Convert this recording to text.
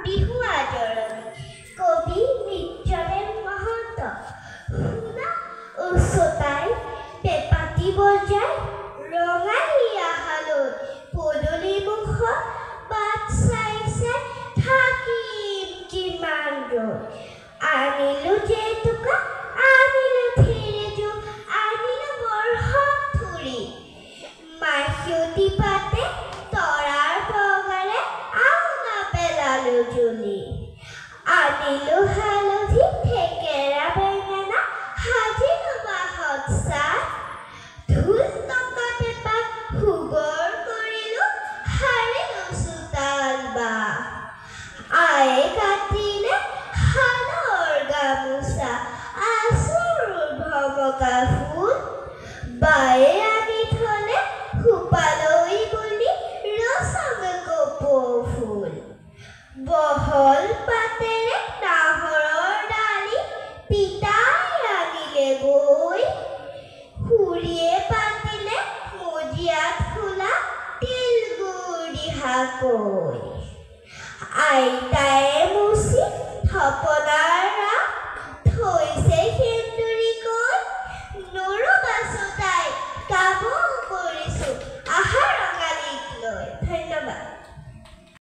বিহু আদৰণি কবি মিত্ৰদেৱ মহন্ত শুনা উচ্চতাই পেঁপাতি বজাই ৰঙালীয়া হালত পদূলি মুখত বাট চাই চাই থাকিম কিমান ৰৈ আনিলো জেতুকা আনিলো থেৰেজু আনিলো বৰহত থুৰি মাখিয়তী পাতে তৰাৰ বগাৰে আউনা পেলালো জুলি আনিলো হালধি থেকেৰা বেঙেনা সাজিলো বাঁহত চাহ ঢোল টকা পেঁপাত সুগৰ কৰিলো সাৰিলো চোতাল বাহ আয়ে কাটিলে শালৰ গামোচা আচৰুৰ ভমকা ফুল বায়ে আনি থলে খোপালৈ বুলি ৰচম কপৌ ফুল বহল পাতেৰে নাহৰৰ ডালি পিতাই আনিলে গৈ খুৰীয়ে পাতিলে মজিয়াত খোলা তিলগুৰ দিহাকৈ আইতায়ে মুচি থপনাৰ